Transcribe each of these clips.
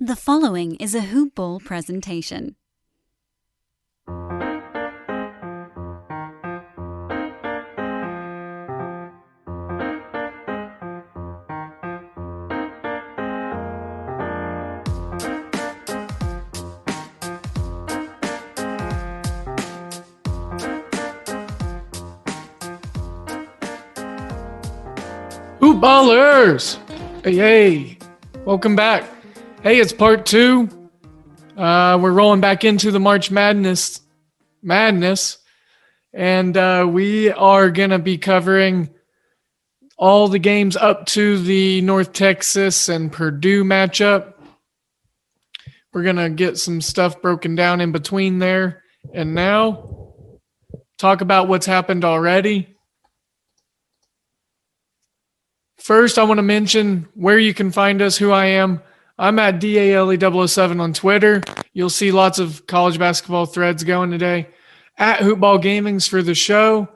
The following is a Hoop Ball presentation. Hoop Ballers! Hey, welcome back. Hey, it's part 2. We're rolling back into the March Madness, and we are going to be covering all the games up to the North Texas and Purdue matchup. We're going to get some stuff broken down in between there and now. Talk about what's happened already. First, I want to mention where you can find us, who I am. I'm at DALE007 on Twitter. You'll see lots of college basketball threads going today. At Hoopball Gaming's for the show.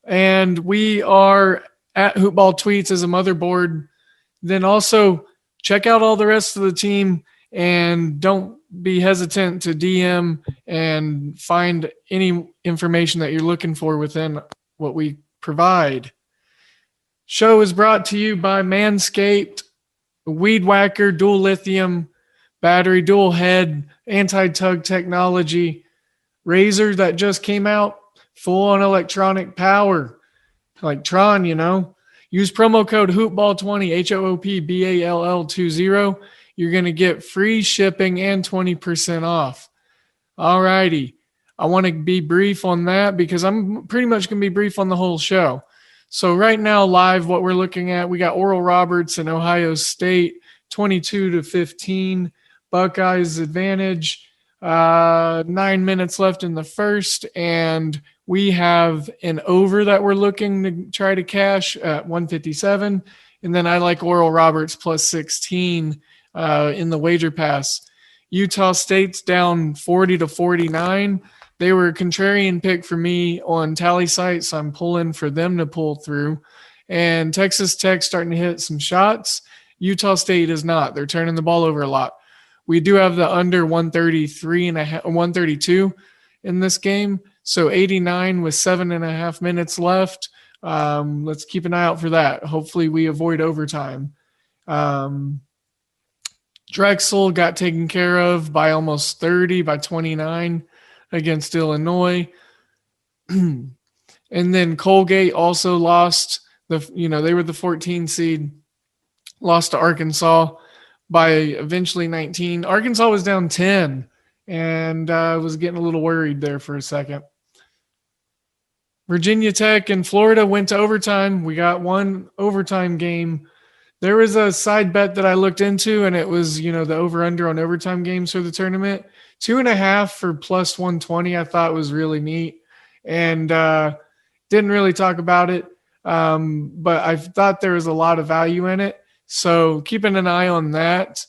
And we are at Hoopball Tweets as a motherboard. Then also check out all the rest of the team and don't be hesitant to DM and find any information that you're looking for within what we provide. Show is brought to you by Manscaped, Weed Whacker, dual lithium battery, dual head, anti-tug technology, razor that just came out, full on electronic power, like Tron, you know. Use promo code HoopBall20, HOOPBALL20. You're going to get free shipping and 20% off. All righty. I want to be brief on that because I'm pretty much going to be brief on the whole show. So right now, live, what we're looking at, we got Oral Roberts and Ohio State, 22-15, Buckeyes advantage. 9 minutes left in the first, and we have an over that we're looking to try to cash at 157. And then I like Oral Roberts plus 16 in the wager pass. Utah State's down 40-49. They were a contrarian pick for me on tally site, so I'm pulling for them to pull through. And Texas Tech starting to hit some shots. Utah State is not. They're turning the ball over a lot. We do have the under 132 in this game. So 89 with 7.5 minutes left. Let's keep an eye out for that. Hopefully we avoid overtime. Drexel got taken care of by almost 30, by 29 against Illinois. And then Colgate also lost they were the 14 seed, lost to Arkansas by eventually 19. Arkansas was down 10 and was getting a little worried there for a second. Virginia Tech and Florida went to overtime. We got one overtime game. There was a side bet that I looked into, and it was, the over-under on overtime games for the tournament. 2.5 for plus 120 I thought was really neat, and didn't really talk about it, but I thought there was a lot of value in it. So keeping an eye on that.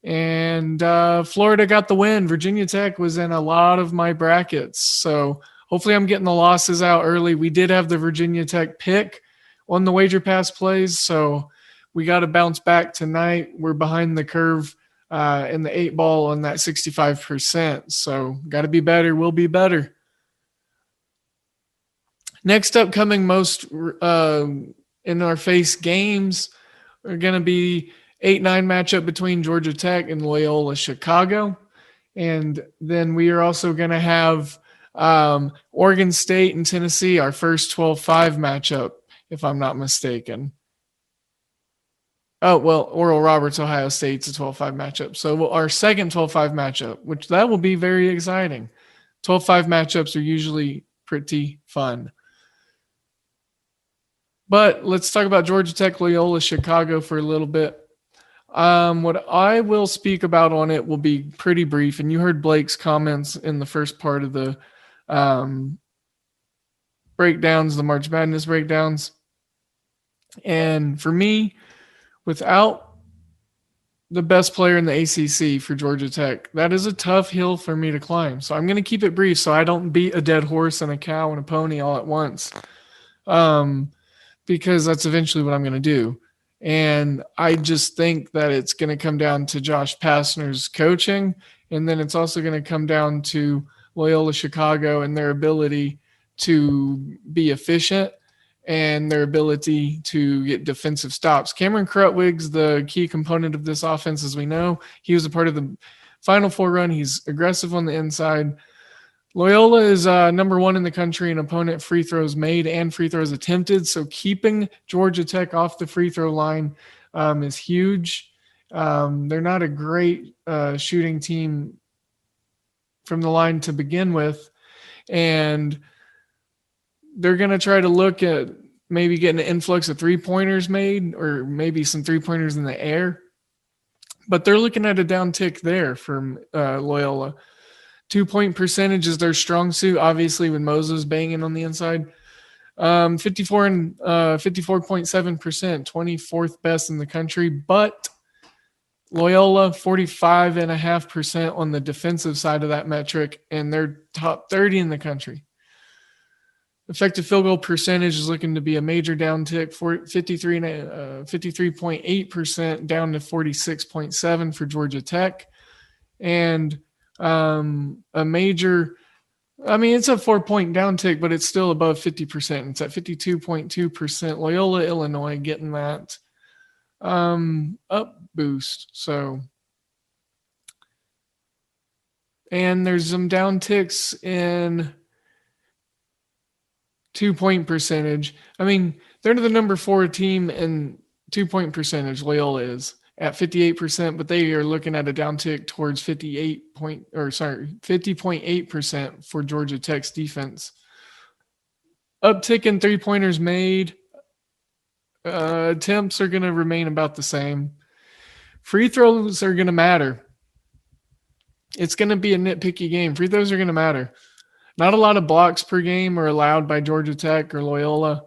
And Florida got the win. Virginia Tech was in a lot of my brackets. So hopefully I'm getting the losses out early. We did have the Virginia Tech pick on the wager pass plays, so we got to bounce back tonight. We're behind the curve in the 8 ball on that 65%. So got to be better. We'll be better. Next upcoming most in our face games are going to be 8-9 matchup between Georgia Tech and Loyola Chicago. And then we are also going to have Oregon State and Tennessee, our first 12-5 matchup, if I'm not mistaken. Oh, well, Oral Roberts, Ohio State's a 12-5 matchup. So our second 12-5 matchup, which that will be very exciting. 12-5 matchups are usually pretty fun. But let's talk about Georgia Tech, Loyola, Chicago for a little bit. What I will speak about on it will be pretty brief. And you heard Blake's comments in the first part of the breakdowns, the March Madness breakdowns. And for me, without the best player in the ACC for Georgia Tech, that is a tough hill for me to climb. So I'm going to keep it brief so I don't beat a dead horse and a cow and a pony all at once, because that's eventually what I'm going to do. And I just think that it's going to come down to Josh Pastner's coaching. And then it's also going to come down to Loyola Chicago and their ability to be efficient and their ability to get defensive stops. Cameron Krutwig's the key component of this offense, as we know. He was a part of the Final Four run. He's aggressive on the inside. Loyola is number one in the country in opponent free throws made and free throws attempted. So keeping Georgia Tech off the free throw line is huge. They're not a great shooting team from the line to begin with. And they're going to try to look at maybe getting an influx of three-pointers made or maybe some three-pointers in the air. But they're looking at a downtick there from Loyola. 2-point percentage is their strong suit, obviously, when Moses banging on the inside. 54.7%, 24th best in the country. But Loyola, 45.5% on the defensive side of that metric, and they're top 30 in the country. Effective field goal percentage is looking to be a major downtick, 53.8% down to 46.7% for Georgia Tech. And a major, it's a 4-point downtick, but it's still above 50%. It's at 52.2%. Loyola, Illinois getting that up boost. So, and there's some downticks in 2-point percentage. They're the number 4 team in 2-point percentage. Loyola is at 58%, but they are looking at a downtick towards 50.8% for Georgia Tech's defense. Uptick in 3-pointers made. Attempts are going to remain about the same. Free throws are going to matter. It's going to be a nitpicky game. Free throws are going to matter. Not a lot of blocks per game are allowed by Georgia Tech or Loyola.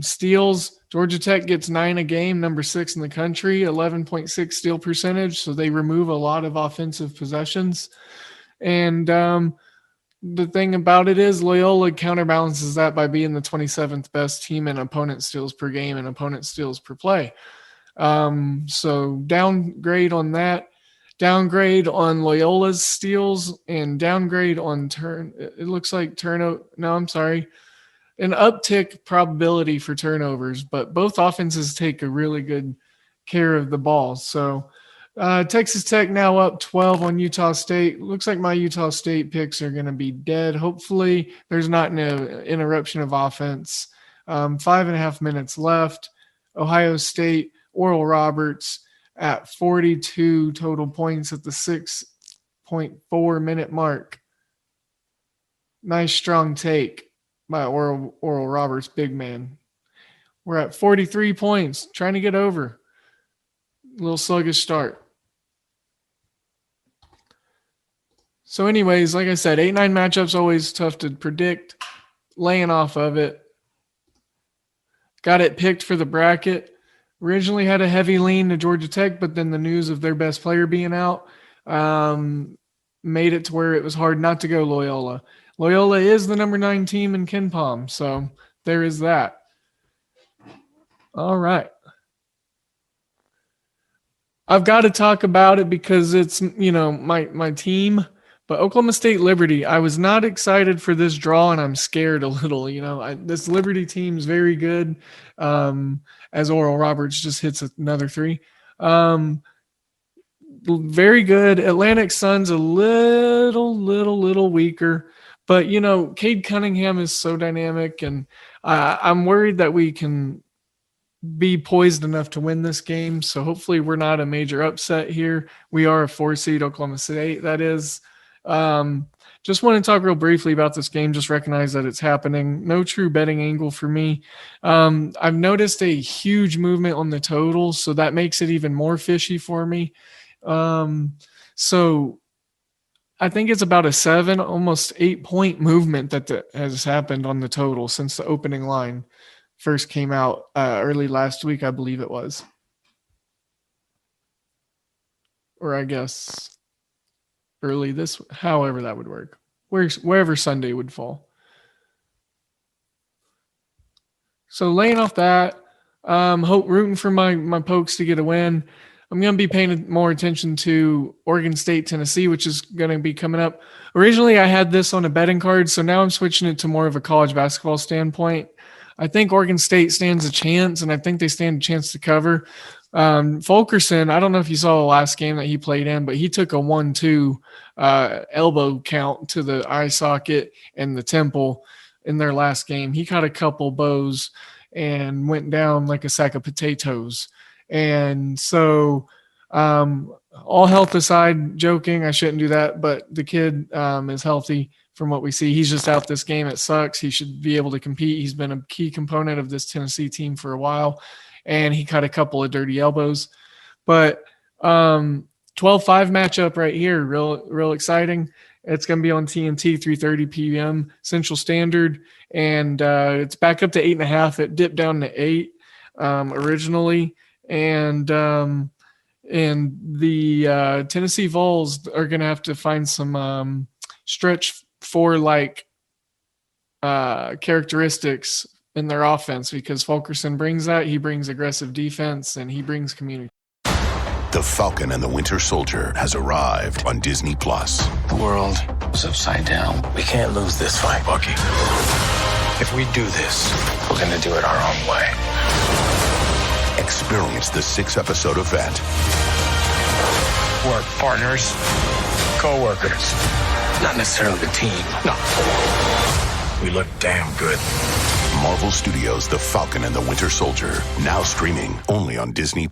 Steals, Georgia Tech gets 9 a game, number 6 in the country, 11.6 steal percentage. So they remove a lot of offensive possessions. And the thing about it is Loyola counterbalances that by being the 27th best team in opponent steals per game and opponent steals per play. So downgrade on that. Downgrade on Loyola's steals and downgrade on it looks like an uptick probability for turnovers, but both offenses take a really good care of the ball. So Texas Tech now up 12 on Utah State. Looks like my Utah State picks are going to be dead. Hopefully there's not an interruption of offense. 5.5 minutes left. Ohio State, Oral Roberts at 42 total points at the 6.4 minute mark. Nice strong take by Oral Roberts, big man. We're at 43 points, trying to get over. A little sluggish start. So anyways, like I said, 8-9 matchups always tough to predict. Laying off of it. Got it picked for the bracket. Originally had a heavy lean to Georgia Tech, but then the news of their best player being out made it to where it was hard not to go Loyola. Loyola is the number 9 team in KenPom, so there is that. All right. I've got to talk about it because it's, my team. But Oklahoma State Liberty, I was not excited for this draw, and I'm scared a little. This Liberty team's very good. As Oral Roberts just hits another 3. Very good. Atlantic Sun's a little weaker. But, Cade Cunningham is so dynamic, and I'm worried that we can be poised enough to win this game. So hopefully we're not a major upset here. We are a 4 seed, Oklahoma State, that is. Just want to talk real briefly about this game. Just recognize that it's happening. No true betting angle for me. I've noticed a huge movement on the total, so that makes it even more fishy for me. So I think it's about a 7, almost 8-point movement that has happened on the total since the opening line first came out early last week, I believe it was. Or I guess early however that would work. Wherever Sunday would fall. So laying off that, Rooting for my Pokes to get a win. I'm going to be paying more attention to Oregon State, Tennessee, which is going to be coming up. Originally, I had this on a betting card, so now I'm switching it to more of a college basketball standpoint. I think Oregon State stands a chance, and I think they stand a chance to cover. Fulkerson, I don't know if you saw the last game that he played in, but he took a 1-2 elbow count to the eye socket and the temple in their last game. He caught a couple bows and went down like a sack of potatoes. And so, all health aside, joking, I shouldn't do that, but the kid is healthy from what we see. He's just out this game. It sucks. He should be able to compete. He's been a key component of this Tennessee team for a while, and he caught a couple of dirty elbows. But 12-5 matchup right here, real exciting. It's going to be on TNT, 3:30 p.m. Central Standard, and it's back up to 8.5. It dipped down to 8 originally. And the Tennessee Vols are going to have to find some stretch for characteristics in their offense, because Fulkerson brings that. He brings aggressive defense, and he brings community. The Falcon and the Winter Soldier has arrived on Disney+. The world is upside down. We can't lose this fight, Bucky. If we do this, we're going to do it our own way. Experience the 6-episode event. Work partners, co-workers, not necessarily the team. No. We look damn good. Marvel Studios' The Falcon and the Winter Soldier, now streaming only on Disney+.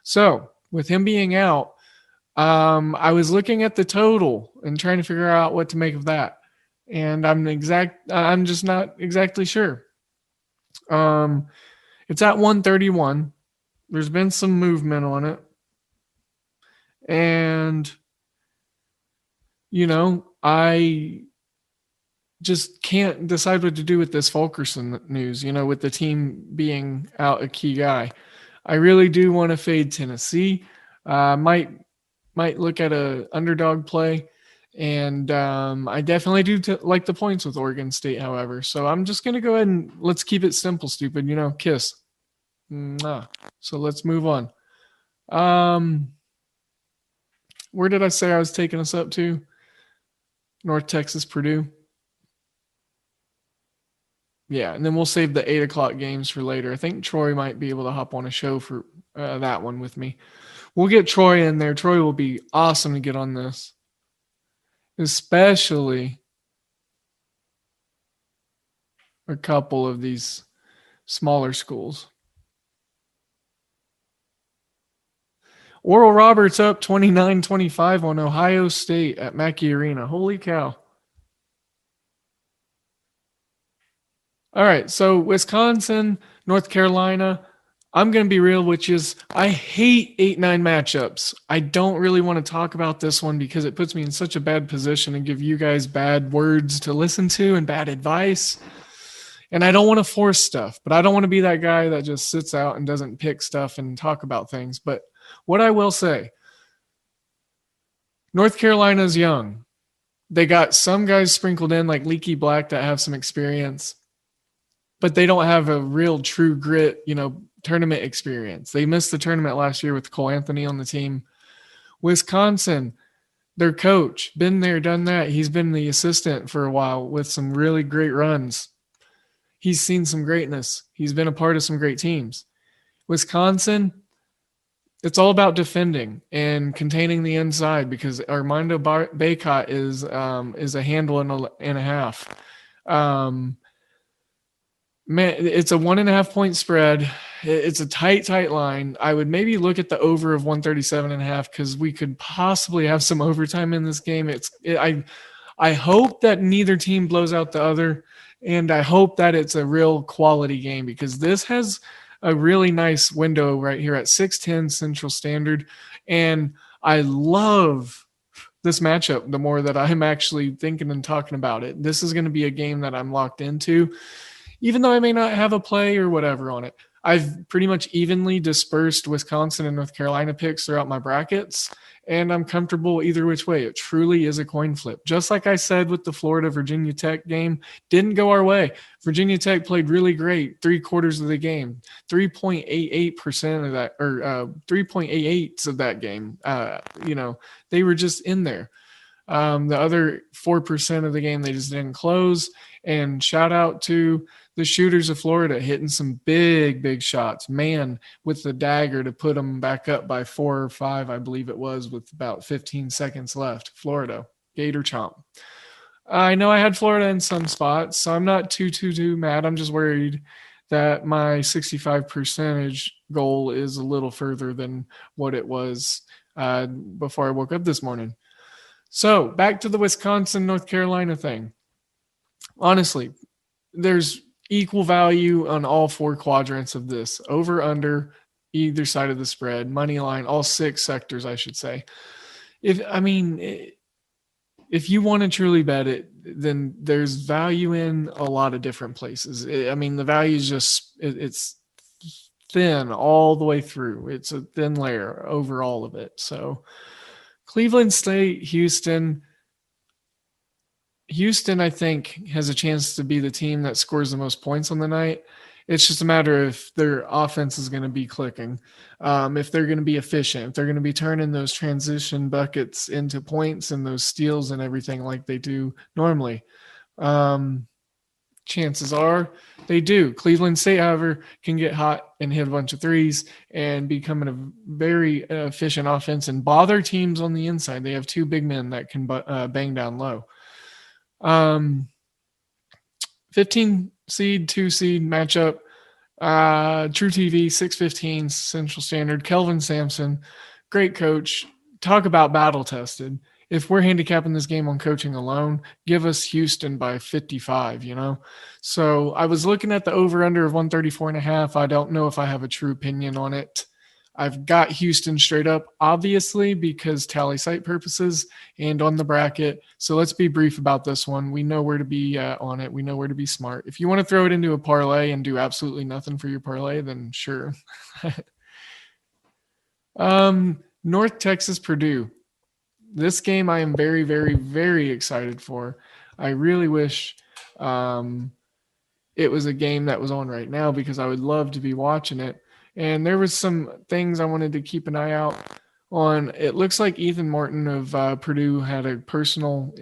So, with him being out, I was looking at the total and trying to figure out what to make of that. And I'm just not exactly sure. It's at 131. There's been some movement on it. And, I just can't decide what to do with this Fulkerson news, with the team being out a key guy. I really do want to fade Tennessee. Might look at a underdog play. And I definitely do like the points with Oregon State, however. So I'm just going to go ahead and let's keep it simple, stupid. Kiss. So let's move on. Where did I say I was taking us up to? North Texas, Purdue. Yeah, and then we'll save the 8 o'clock games for later. I think Troy might be able to hop on a show for that one with me. We'll get Troy in there. Troy will be awesome to get on this. Especially a couple of these smaller schools. Oral Roberts up 29-25 on Ohio State at Mackey Arena. Holy cow. All right, so Wisconsin, North Carolina. I'm going to be real, which is I hate 8-9 matchups. I don't really want to talk about this one because it puts me in such a bad position and give you guys bad words to listen to and bad advice. And I don't want to force stuff, but I don't want to be that guy that just sits out and doesn't pick stuff and talk about things. But what I will say, North Carolina's young. They got some guys sprinkled in like Leaky Black that have some experience, but they don't have a real true grit, tournament experience. They missed the tournament last year with Cole Anthony on the team. Wisconsin, their coach, been there, done that. He's been the assistant for a while with some really great runs. He's seen some greatness. He's been a part of some great teams. Wisconsin, it's all about defending and containing the inside because Armando Bacot is a handle and a half. Man, it's a 1.5 point spread. It's a tight line. I would maybe look at the over of 137.5 because we could possibly have some overtime in this game. I hope that neither team blows out the other, and I hope that it's a real quality game because this has a really nice window right here at 6:10 Central Standard, and I love this matchup the more that I'm actually thinking and talking about it. This is going to be a game that I'm locked into. Even though I may not have a play or whatever on it, I've pretty much evenly dispersed Wisconsin and North Carolina picks throughout my brackets, and I'm comfortable either which way. It truly is a coin flip. Just like I said with the Florida-Virginia Tech game, didn't go our way. Virginia Tech played really great 3/4 of the game, 3.88% of that, or 3.88 of that game. They were just in there. The other 4% of the game, they just didn't close. And shout out to the shooters of Florida hitting some big shots, man, with the dagger to put them back up by 4 or 5, I believe it was, with about 15 seconds left. Florida, Gator Chomp. I know I had Florida in some spots, so I'm not too mad. I'm just worried that my 65% goal is a little further than what it was before I woke up this morning. So back to the Wisconsin, North Carolina thing. Honestly, there's equal value on all 4 quadrants of this. Over, under, either side of the spread, money line, all 6 sectors, I should say. If you want to truly bet it, then there's value in a lot of different places. The value is just, it's thin all the way through. It's a thin layer over all of it. So Cleveland State, Houston, I think, has a chance to be the team that scores the most points on the night. It's just a matter if their offense is going to be clicking, if they're going to be efficient, if they're going to be turning those transition buckets into points and those steals and everything like they do normally. Chances are they do. Cleveland State, however, can get hot and hit a bunch of threes and become a very efficient offense and bother teams on the inside. They have 2 big men that can bang down low. 15 seed, 2 seed matchup. True TV, 6:15 Central Standard. Kelvin Sampson, great coach. Talk about battle tested. If we're handicapping this game on coaching alone, give us Houston by 55, So I was looking at the over-under of 134.5. I don't know if I have a true opinion on it. I've got Houston straight up, obviously, because tally site purposes and on the bracket. So let's be brief about this one. We know where to be on it. We know where to be smart. If you want to throw it into a parlay and do absolutely nothing for your parlay, then sure. North Texas, Purdue. This game I am very, very, very excited for. I really wish it was a game that was on right now because I would love to be watching it. And there was some things I wanted to keep an eye out on. It looks like Ethan Martin of Purdue had a personal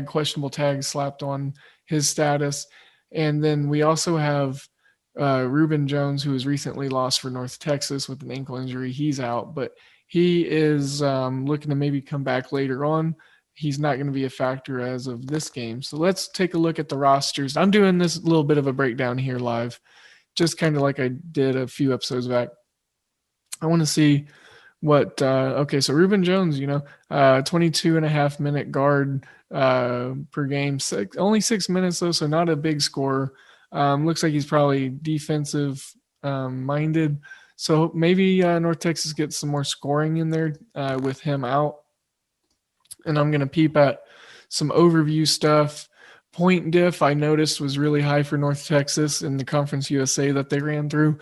questionable tag slapped on his status. And then we also have Reuben Jones, who was recently lost for North Texas with an ankle injury. He's out, but he is looking to maybe come back later on. He's not going to be a factor as of this game. So let's take a look at the rosters. I'm doing this little bit of a breakdown here live, just kind of like I did a few episodes back. I want to see what, so Reuben Jones, 22.5 minute guard per game, only 6 minutes though, so not a big scorer. Looks like he's probably defensive minded. So maybe North Texas gets some more scoring in there with him out. And I'm going to peep at some overview stuff. Point diff I noticed was really high for North Texas in the Conference USA that they ran through.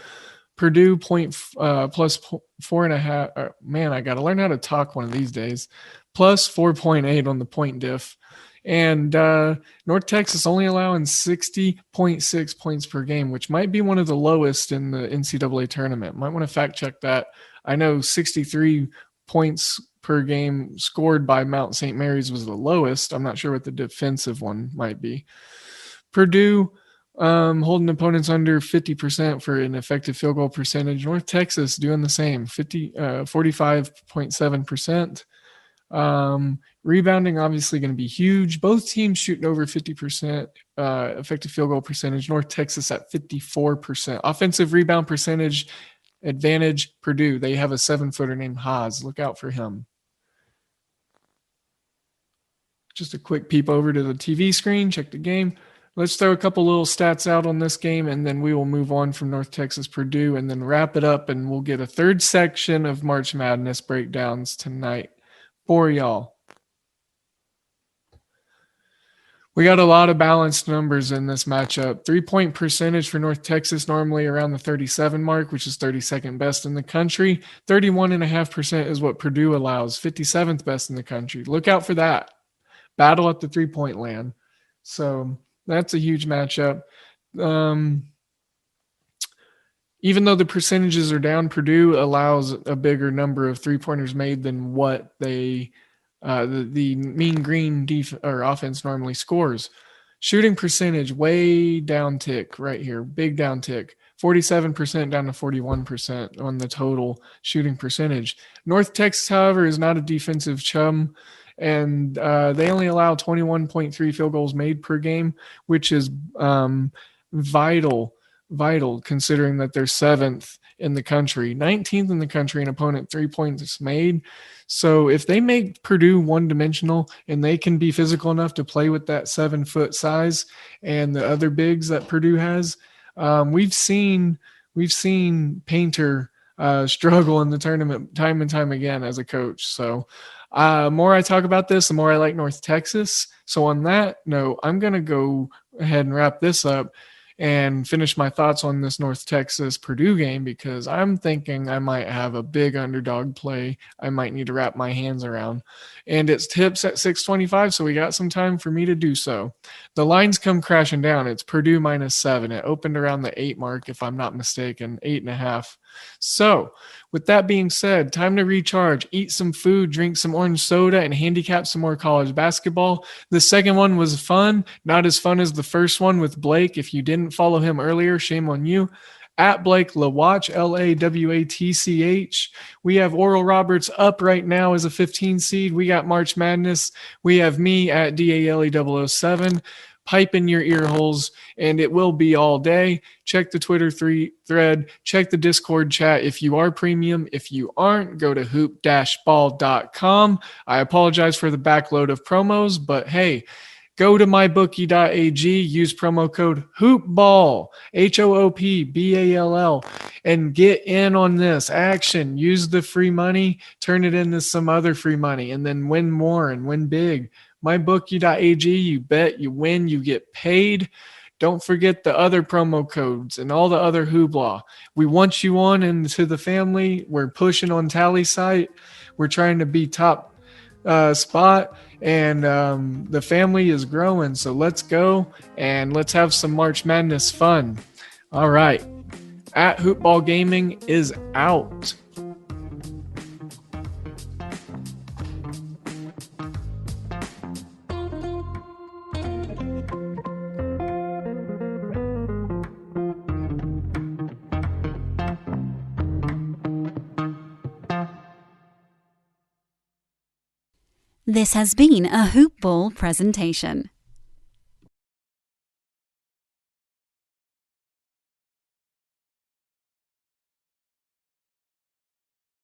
Purdue plus 4.5. Man, I got to learn how to talk one of these days. Plus 4.8 on the point diff. And North Texas only allowing 60.6 points per game, which might be one of the lowest in the NCAA tournament. Might want to fact check that. I know 63 points per game scored by Mount St. Mary's was the lowest. I'm not sure what the defensive one might be. Purdue holding opponents under 50% for an effective field goal percentage. North Texas doing the same, 45.7%. Rebounding obviously going to be huge. Both teams shooting over 50% effective field goal percentage. North Texas at 54%. Offensive rebound percentage advantage, Purdue. They have a 7-footer named Haas. Look out for him. Just a quick peep over to the TV screen. Check the game. Let's throw a couple little stats out on this game, and then we will move on from North Texas, Purdue, and then wrap it up, and we'll get a third section of March Madness breakdowns tonight for y'all. We got a lot of balanced numbers in this matchup. 3-point percentage for North Texas, normally around the 37 mark, which is 32nd best in the country. 31.5% is what Purdue allows, 57th best in the country. Look out for that. Battle at the 3-point land. So that's a huge matchup. Even though the percentages are down, Purdue allows a bigger number of 3-pointers made than what they the mean green or offense normally scores. Shooting percentage way down tick right here, big down tick. 47% down to 41% on the total shooting percentage. North Texas, however, is not a defensive chum, and they only allow 21.3 field goals made per game, which is vital considering that they're 7th in the country, 19th in the country in opponent 3 points made. So if they make Purdue one-dimensional and they can be physical enough to play with that 7-foot size and the other bigs that Purdue has, we've seen Painter struggle in the tournament time and time again as a coach. So more I talk about this, the more I like North Texas. So on that note, I'm going to go ahead and wrap this up and finish my thoughts on this North Texas Purdue game, because I'm thinking I might have a big underdog play I might need to wrap my hands around. And it's tips at 625, so we got some time for me to do so. The lines come crashing down. It's Purdue -7. It opened around the 8 mark, if I'm not mistaken, 8.5. So with that being said, time to recharge, eat some food, drink some orange soda, and handicap some more college basketball. The second one was fun, not as fun as the first one with Blake. If you didn't follow him earlier, shame on you. At Blake Lawatch, Lawatch. We have Oral Roberts up right now as a 15 seed. We got March Madness. We have me at DALE007. Pipe in your ear holes, and it will be all day. Check the Twitter thread. Check the Discord chat if you are premium. If you aren't, go to hoop-ball.com. I apologize for the backload of promos, but hey, go to mybookie.ag, use promo code HoopBall, HOOPBALL, and get in on this action. Use the free money, turn it into some other free money, and then win more and win big. mybookie.ag, you bet, you win, you get paid. Don't forget the other promo codes and all the other hoopla. We want you on into the family. We're pushing on Tally site. We're trying to be top spot, and the family is growing. So let's go and let's have some March Madness fun. All right. At Hoopball Gaming is out. This has been a Hoop Ball presentation.